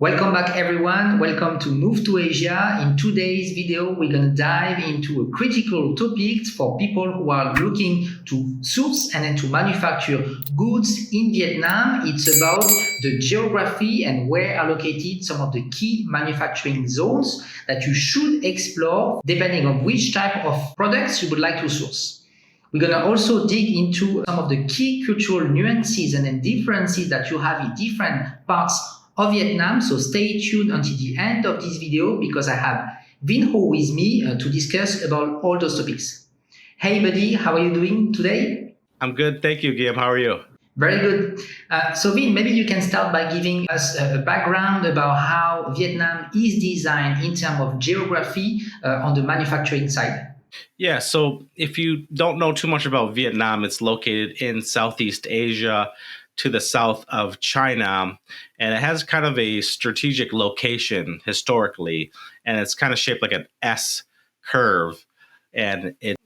Welcome back everyone. Welcome to Move to Asia. In today's video, we're going to dive into a critical topic for people who are looking to source and then to manufacture goods in Vietnam. It's about the geography and where are located some of the key manufacturing zones that you should explore depending on which type of products you would like to source. We're going to also dig into some of the key cultural nuances and then differences that you have in different parts of Vietnam. So stay tuned until the end of this video because I have Vinh with me to discuss about all those topics. Hey buddy, how are you doing today? I'm good. Thank you, Guillaume. How are you? Very good. So Vinh, maybe you can start by giving us a background about how Vietnam is designed in terms of geography on the manufacturing side. Yeah, so if you don't know too much about Vietnam, it's located in Southeast Asia to the south of China, and it has kind of a strategic location historically, and it's kind of shaped like an S curve, and it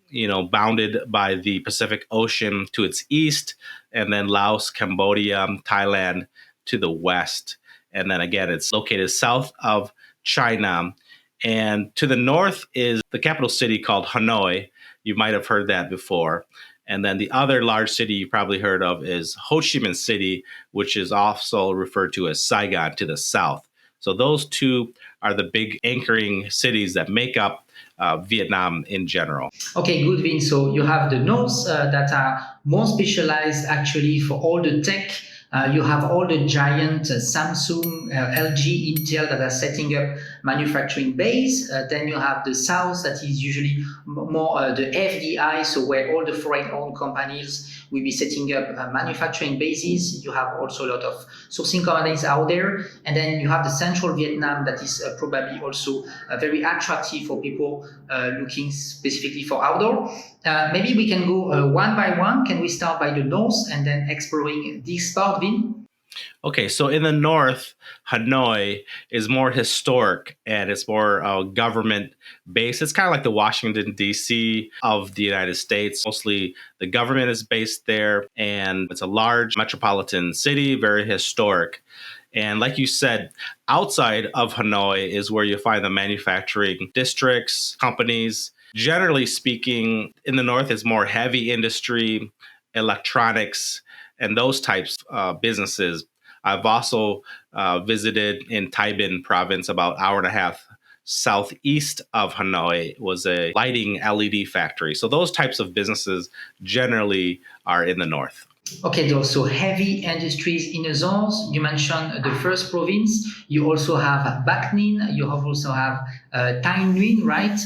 bounded by the Pacific Ocean to its east, and then Laos, Cambodia, Thailand to the west, and then again it's located south of China. And to the north is the capital city called Hanoi. You might have heard that before. And then the other large city you probably heard of is Ho Chi Minh City, which is also referred to as Saigon to the south. So those two are the big anchoring cities that make up Vietnam in general. Okay, good, Vin. So you have the north that are more specialized actually for all the tech. You have all the giant Samsung, LG, Intel that are setting up manufacturing base. Then you have the south that is usually more the FDI, so where all the foreign-owned companies will be setting up manufacturing bases. You have also a lot of sourcing companies out there. And then you have the central Vietnam that is probably also very attractive for people looking specifically for outdoor. Maybe we can go one by one. Can we start by the north and then exploring this part, Vin? Okay, so in the north, Hanoi is more historic and it's more government based. It's kind of like the Washington, D.C. of the United States. Mostly the government is based there, and it's a large metropolitan city, very historic. And like you said, outside of Hanoi is where you find the manufacturing districts, companies. Generally speaking, in the north, it's more heavy industry, electronics, and those types of businesses. I've also visited in Tay Binh province, about an hour and a half southeast of Hanoi, was a lighting LED factory. So those types of businesses generally are in the north. Okay, so heavy industries in the zones. You mentioned the first province. You also have Bac Ninh. You also have Thanh Nguyen, right?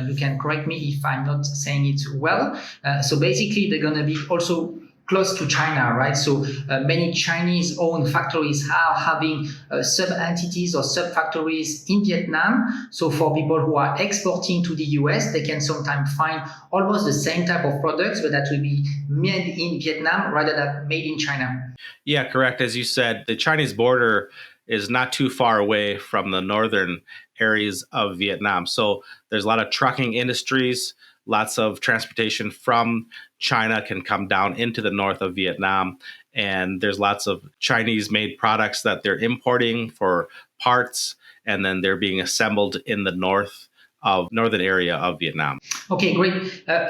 You can correct me if I'm not saying it well. So basically, they're going to be also close to China, right? So many Chinese-owned factories are having sub-entities or sub-factories in Vietnam. So for people who are exporting to the US, they can sometimes find almost the same type of products, but that will be made in Vietnam rather than made in China. Yeah, correct. As you said, the Chinese border is not too far away from the northern areas of Vietnam. So there's a lot of trucking industries. Lots of transportation from China can come down into the north of Vietnam. And there's lots of Chinese made products that they're importing for parts, and then they're being assembled in the northern area of Vietnam. Okay, great.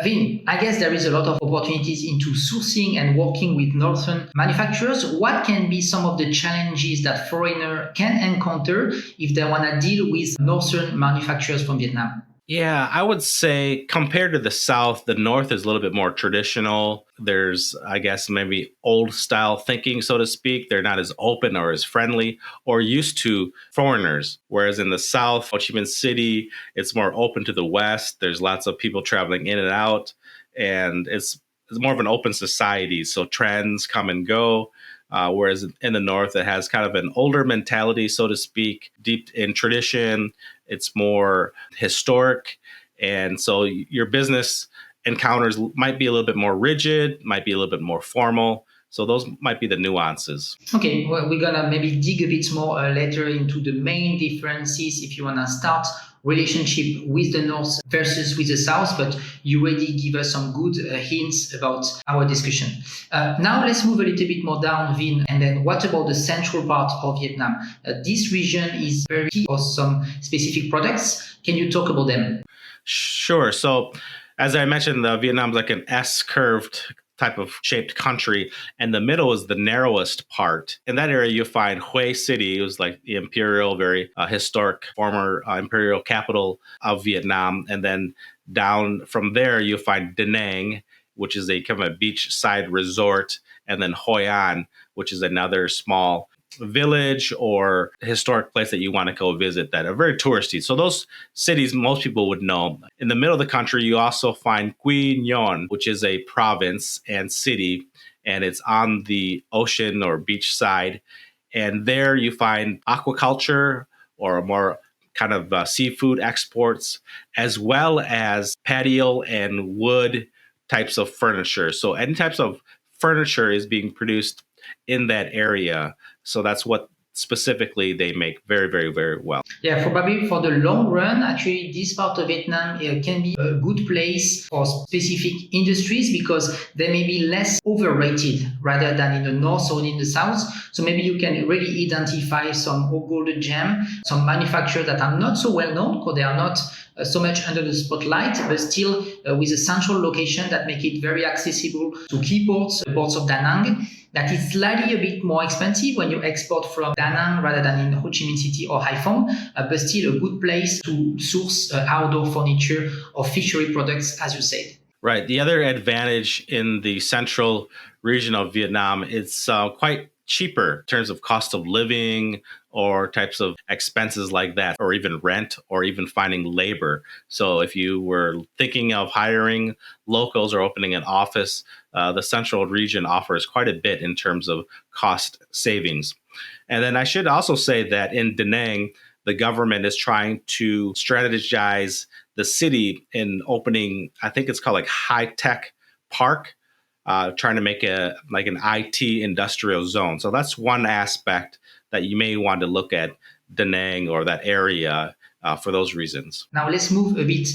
Vin, I guess there is a lot of opportunities into sourcing and working with northern manufacturers. What can be some of the challenges that foreigner can encounter if they want to deal with northern manufacturers from Vietnam? Yeah, I would say compared to the South, the North is a little bit more traditional. There's, I guess, maybe old style thinking, so to speak. They're not as open or as friendly or used to foreigners. Whereas in the South, Ho Chi Minh City, it's more open to the West. There's lots of people traveling in and out, and it's more of an open society. So trends come and go. Whereas in the North, it has kind of an older mentality, so to speak, deep in tradition. It's more historic. And so your business encounters might be a little bit more rigid, might be a little bit more formal. So those might be the nuances. Okay, well, we're gonna maybe dig a bit more later into the main differences if you wanna start relationship with the North versus with the South, but you already give us some good hints about our discussion. Now let's move a little bit more down, Vin, and then what about the central part of Vietnam? This region is very key for some specific products. Can you talk about them? Sure. So, as I mentioned, Vietnam's like an S-curved type of shaped country, and the middle is the narrowest part. In that area, you find Hue City. It was like the imperial, very historic former imperial capital of Vietnam, and then down from there, you find Da Nang, which is a kind of a beachside resort, and then Hoi An, which is another small village or historic place that you want to go visit that are very touristy. So those cities most people would know. In the middle of the country, you also find Quy Nhon, which is a province and city, and it's on the ocean or beach side. And there you find aquaculture or more kind of seafood exports, as well as patio and wood types of furniture. So any types of furniture is being produced in that area. So that's what specifically they make very, very, very well. Yeah, probably for the long run, actually, this part of Vietnam can be a good place for specific industries because they may be less overrated rather than in the north or in the south. So maybe you can really identify some golden gem, some manufacturers that are not so well known because they are not so much under the spotlight, but still with a central location that make it very accessible to key ports, the ports of Da Nang. That is slightly a bit more expensive when you export from Da Nang rather than in Ho Chi Minh City or Haiphong, but still a good place to source outdoor furniture or fishery products, as you said. Right. The other advantage in the central region of Vietnam, it's quite cheaper in terms of cost of living or types of expenses like that, or even rent or even finding labor. So if you were thinking of hiring locals or opening an office, the central region offers quite a bit in terms of cost savings. And then I should also say that in Da Nang, the government is trying to strategize the city in opening, I think it's called like high tech park, trying to make a like an IT industrial zone. So that's one aspect that you may want to look at Da Nang or that area for those reasons. Now let's move a bit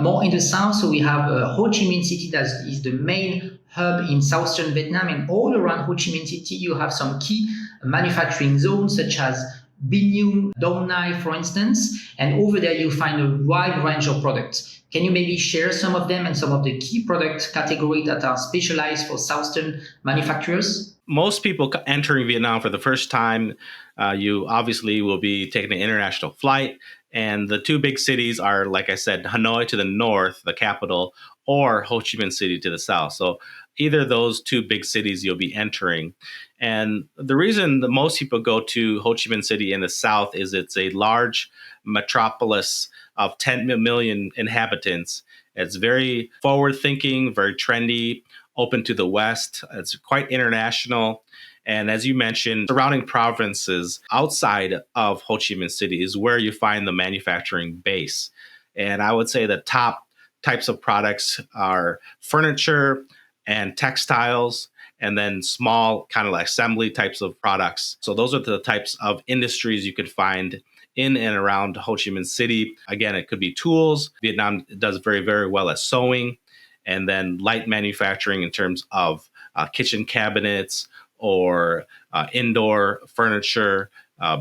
more in the south. So we have Ho Chi Minh City, that is the main hub in southern Vietnam, and all around Ho Chi Minh City you have some key manufacturing zones such as Binh Nhung, Dong Nai, for instance, and over there you find a wide range of products. Can you maybe share some of them and some of the key product categories that are specialized for southern manufacturers? Most people entering Vietnam for the first time, you obviously will be taking an international flight. And the two big cities are, like I said, Hanoi to the north, the capital, or Ho Chi Minh City to the south. So either of those two big cities you'll be entering. And the reason that most people go to Ho Chi Minh City in the south is it's a large metropolis of 10 million inhabitants. It's very forward thinking, very trendy, open to the West. It's quite international. And as you mentioned, surrounding provinces outside of Ho Chi Minh City is where you find the manufacturing base. And I would say the top types of products are furniture and textiles, and then small kind of like assembly types of products. So those are the types of industries you could find in and around Ho Chi Minh City. Again, it could be tools. Vietnam does very, very well at sewing, and then light manufacturing in terms of kitchen cabinets or indoor furniture,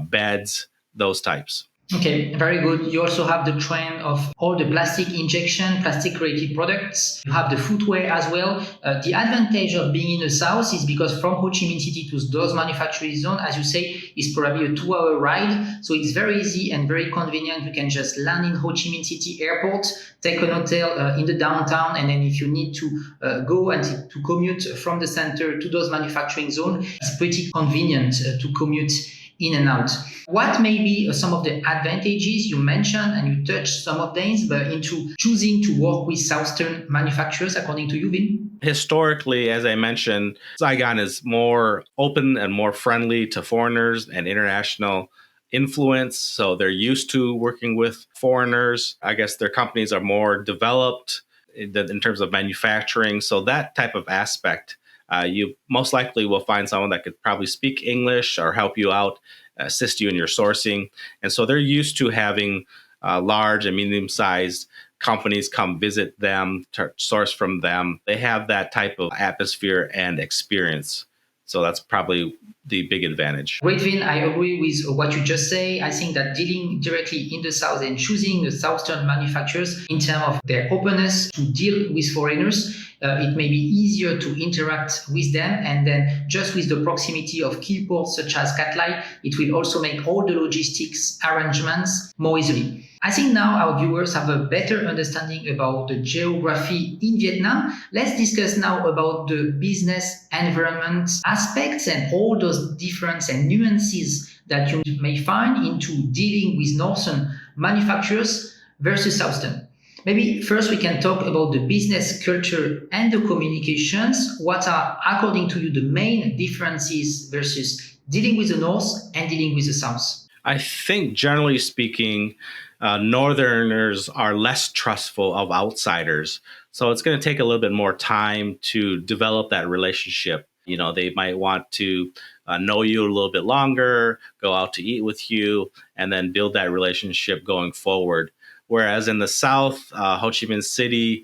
beds, those types. Okay, very good. You also have the trend of all the plastic injection, plastic related products. You have the footwear as well. The advantage of being in the south is because from Ho Chi Minh City to those manufacturing zone, as you say, is probably a 2-hour ride. So it's very easy and very convenient. You can just land in Ho Chi Minh City airport, take an hotel in the downtown, and then if you need to go and to commute from the center to those manufacturing zone, it's pretty convenient to commute in and out. What may be some of the advantages you mentioned, and you touched some of these, but into choosing to work with Southern manufacturers, according to you, Vin? Historically, as I mentioned, Saigon is more open and more friendly to foreigners and international influence. So they're used to working with foreigners. I guess their companies are more developed in terms of manufacturing. So that type of aspect, you most likely will find someone that could probably speak English or help you out, assist you in your sourcing. And so they're used to having large and medium sized companies come visit them, to source from them. They have that type of atmosphere and experience. So that's probably the big advantage. Great, Vin. I agree with what you just say. I think that dealing directly in the South and choosing the Southern manufacturers in terms of their openness to deal with foreigners, it may be easier to interact with them. And then just with the proximity of key ports such as Katlai, it will also make all the logistics arrangements more easily. I think now our viewers have a better understanding about the geography in Vietnam. Let's discuss now about the business environment aspects and all those differences and nuances that you may find into dealing with Northern manufacturers versus Southern. Maybe first we can talk about the business culture and the communications. What are, according to you, the main differences versus dealing with the North and dealing with the South? I think generally speaking, Northerners are less trustful of outsiders. So it's going to take a little bit more time to develop that relationship. You know, they might want to know you a little bit longer, go out to eat with you, and then build that relationship going forward. Whereas in the South, Ho Chi Minh City,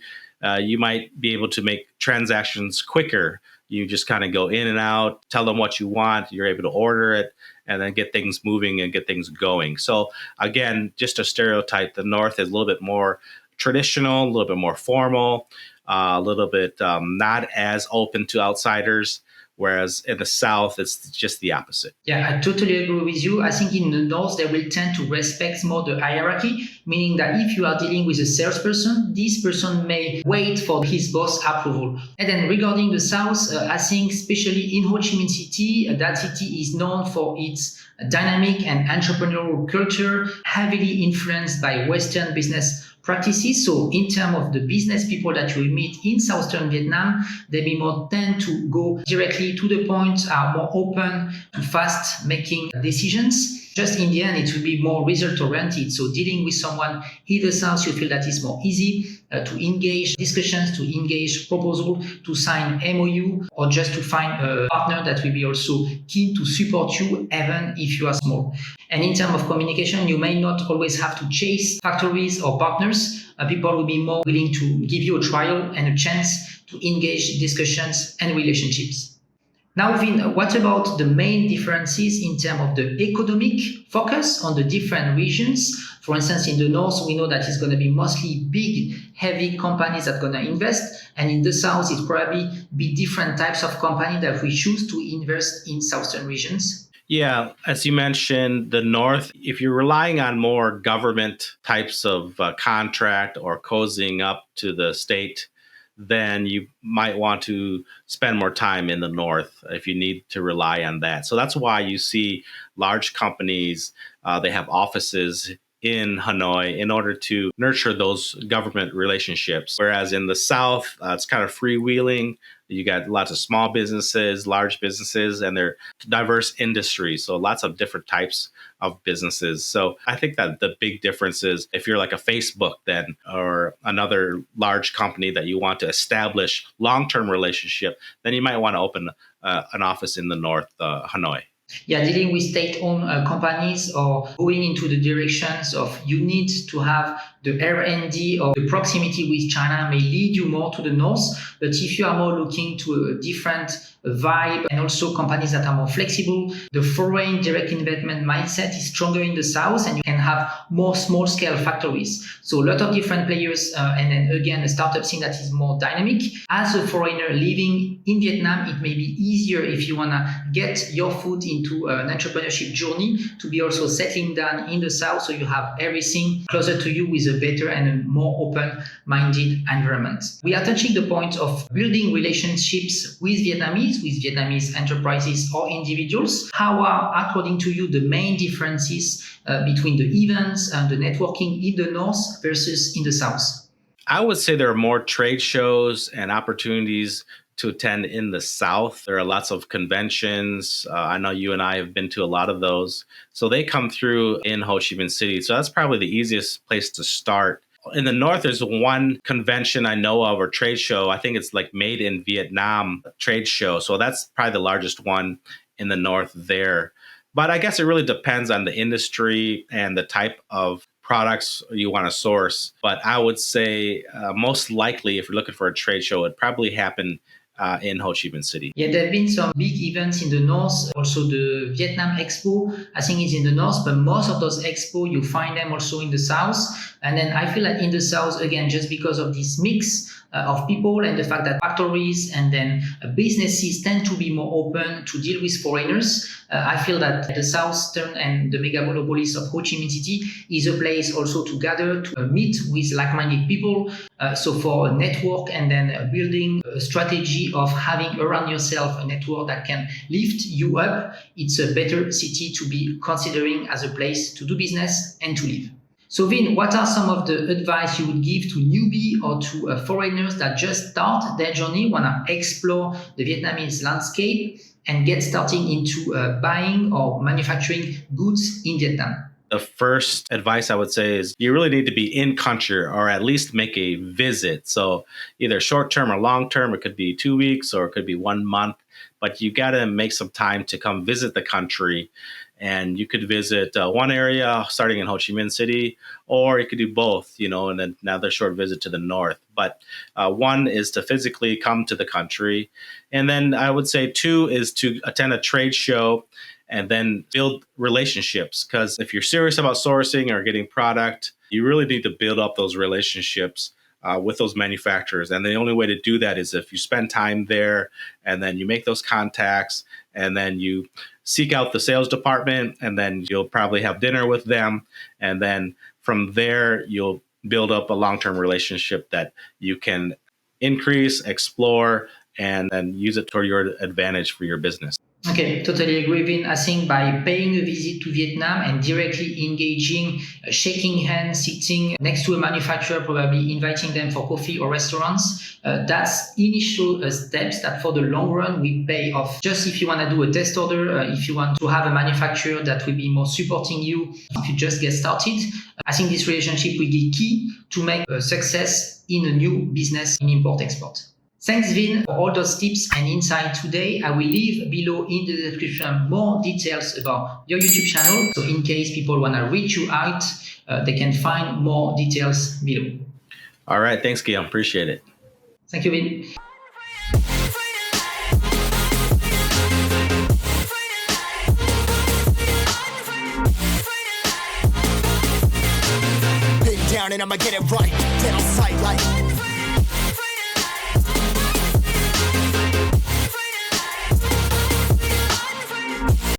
you might be able to make transactions quicker. You just kind of go in and out, tell them what you want, you're able to order it, and then get things moving and get things going. So again, just a stereotype, the North is a little bit more traditional, a little bit more formal, a little bit not as open to outsiders. Whereas in the South, it's just the opposite. Yeah, I totally agree with you. I think in the North, they will tend to respect more the hierarchy, meaning that if you are dealing with a salesperson, this person may wait for his boss approval. And then regarding the South, I think especially in Ho Chi Minh City, that city is known for its dynamic and entrepreneurial culture, heavily influenced by Western business practices. So in terms of the business people that you will meet in Southern Vietnam, they be more tend to go directly to the point, are more open to fast making decisions. Just in the end, it will be more result oriented. So dealing with someone in the South, you feel that it's more easy to engage discussions, to engage proposal, to sign MOU, or just to find a partner that will be also keen to support you, even if you are small. And in terms of communication, you may not always have to chase factories or partners. People will be more willing to give you a trial and a chance to engage discussions and relationships. Now, Vin, what about the main differences in terms of the economic focus on the different regions? For instance, in the North, we know that it's going to be mostly big, heavy companies that are going to invest. And in the South, it probably be different types of company that we choose to invest in Southern regions. Yeah, as you mentioned, the North, if you're relying on more government types of contract or cozying up to the state, then you might want to spend more time in the North if you need to rely on that. So that's why you see large companies, they have offices in Hanoi in order to nurture those government relationships. Whereas in the South, it's kind of freewheeling. You got lots of small businesses, large businesses, and they're diverse industries. So lots of different types of businesses. So I think that the big difference is if you're like a Facebook then, or another large company that you want to establish long-term relationship, then you might want to open an office in the North, Hanoi. Yeah, dealing with state-owned companies or going into the directions of you need to have the R&D or the proximity with China may lead you more to the north. But if you are more looking to a different vibe and also companies that are more flexible, the foreign direct investment mindset is stronger in the south and you can have more small-scale factories. So a lot of different players and then again, a startup scene that is more dynamic. As a foreigner living in Vietnam, it may be easier if you want to get your foot into an entrepreneurship journey to be also settling down in the south so you have everything closer to you with a better and a more open-minded environment. We are touching the point of building relationships with Vietnamese enterprises or individuals. How are, according to you, the main differences between the events and the networking in the north versus in the south? I would say there are more trade shows and opportunities to attend in the South. There are lots of conventions. I know you and I have been to a lot of those. So they come through in Ho Chi Minh City. So that's probably the easiest place to start. In the north, there's one convention I know of, or trade show. I think it's like Made in Vietnam trade show. So that's probably the largest one in the north there. But I guess it really depends on the industry and the type of products you want to source. But I would say most likely, if you're looking for a trade show, it'd probably happen in Ho Chi Minh City. Yeah, there have been some big events in the north. Also, the Vietnam Expo, I think, is in the north, but most of those expo, you find them also in the south. And then I feel like in the south, again, just because of this mix of people and the fact that factories and then businesses tend to be more open to deal with foreigners, I feel that the southern and the megalopolis of Ho Chi Minh City is a place also to gather, to meet with like-minded people. So for a network and then building a strategy of having around yourself a network that can lift you up, it's a better city to be considering as a place to do business and to live. So Vin, what are some of the advice you would give to newbie or to foreigners that just start their journey, want to explore the Vietnamese landscape and get starting into buying or manufacturing goods in Vietnam? The first advice I would say is you really need to be in country or at least make a visit. So either short term or long term, it could be 2 weeks or it could be 1 month, but you got to make some time to come visit the country. And you could visit one area starting in Ho Chi Minh City, or you could do both, and then another short visit to the north. But one is to physically come to the country. And then I would say 2 is to attend a trade show and then build relationships. Because if you're serious about sourcing or getting product, you really need to build up those relationships with those manufacturers. And the only way to do that is if you spend time there and then you make those contacts and then you seek out the sales department and then you'll probably have dinner with them. And then from there, you'll build up a long-term relationship that you can increase, explore, and then use it toward your advantage for your business. Okay, totally agree, Vin. I think by paying a visit to Vietnam and directly engaging, shaking hands, sitting next to a manufacturer, probably inviting them for coffee or restaurants, that's initial steps that for the long run will pay off. Just if you want to do a test order, if you want to have a manufacturer that will be more supporting you, if you just get started, I think this relationship will be key to make a success in a new business in import-export. Thanks, Vin, for all those tips and insight today. I will leave below in the description more details about your YouTube channel. So in case people want to reach you out, they can find more details below. All right. Thanks, Guillaume. Appreciate it. Thank you, Vin. Been down and I'ma get it right. Get on sight like